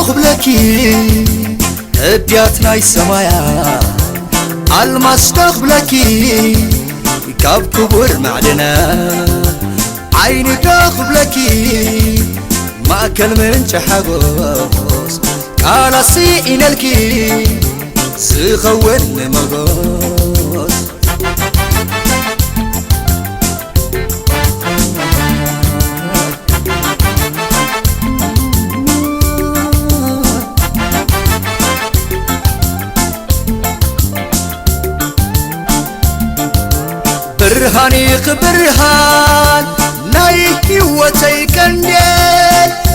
تخبلكي ادياتنا السمايا الماس تخبلكي كاب كبر معدنا عيني تخبلكي ما كل من شحقوس كالاسي إنالكي سخون مغوس برهاني خبرهان نايكي وتيكندل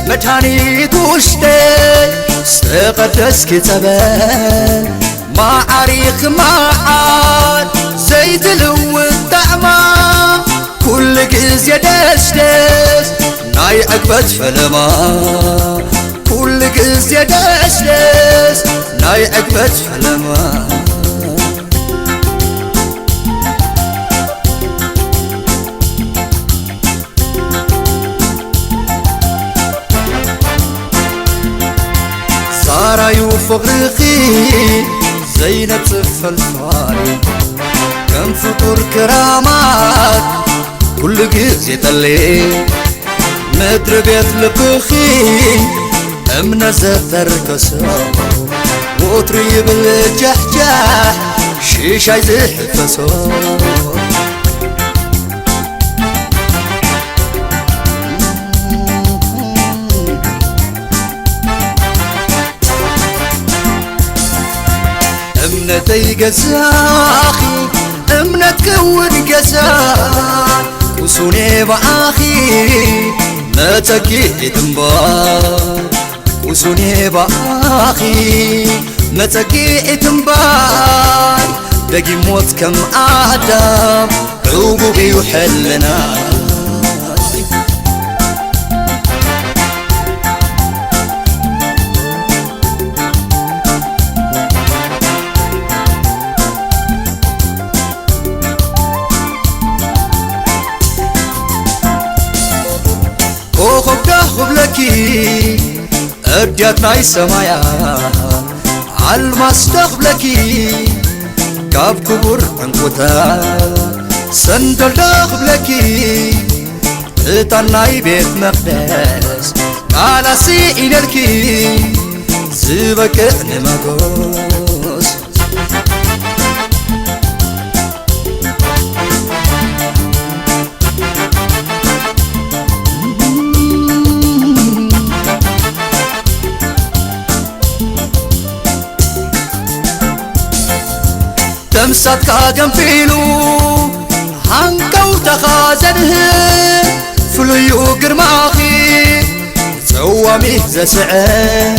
مدهاني توشتل استقدس كتبل ما عريق معاد زيت لو الطعمة كل قز يدشدش ناي عقبت فلما كل قز يدشدش ناي عقبت فلما صار يوفق رخي زينة الفلفاري كم فطور كرامات كل جيز يطلي مدر بيت لبخي امنا زثر كسر وطري بالجحجاح شيش عايزح فسور امنتي قزاخي امنت كون قزاخ وسوني باخي ما تقيت مبار وسوني باخي ما تقيت مبار دقي موت كم آدم عقوبي يحلنا خبلكي ادياتنا السمايا الماس تخبلكي كاب كبر عنقوتا سندل تخبلكي اتناي بيت مقدس كالاسي إنالكي زبك نمغوس تمسات كاغم فيلو هانكو تخازنه فليو قرماخي سوامي زسعه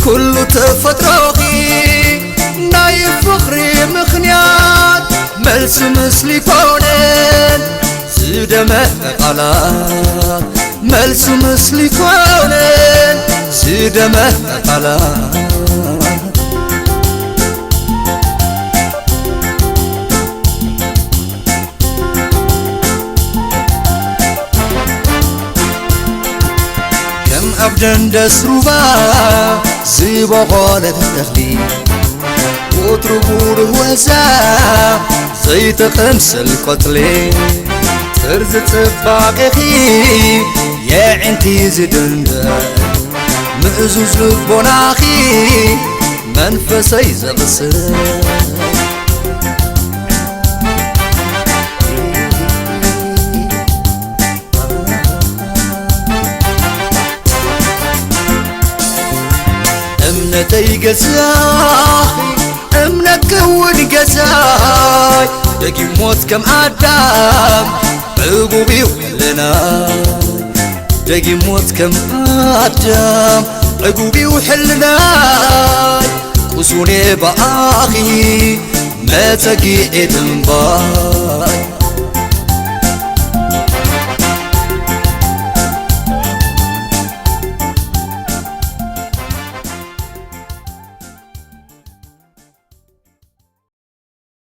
كله تفتروخي نايف فخري مخنيات ملس مسلي كونن زدمه قلات ملس مسلي كونن زدمه قلات أبدن دسروبا زيبا غالت تخلي وطربور وزا زيت خمس القتلي ترز تفاقخي يا عنتي زدن مأزوز لبوناخي منفسي زغسر امنتي قزاخي امنت كون قزاي دقي موت كم آدم عقوبي وحلنا دقي موت كم آدم عقوبي وحلنا قصوني بآخي ما تقيت مبار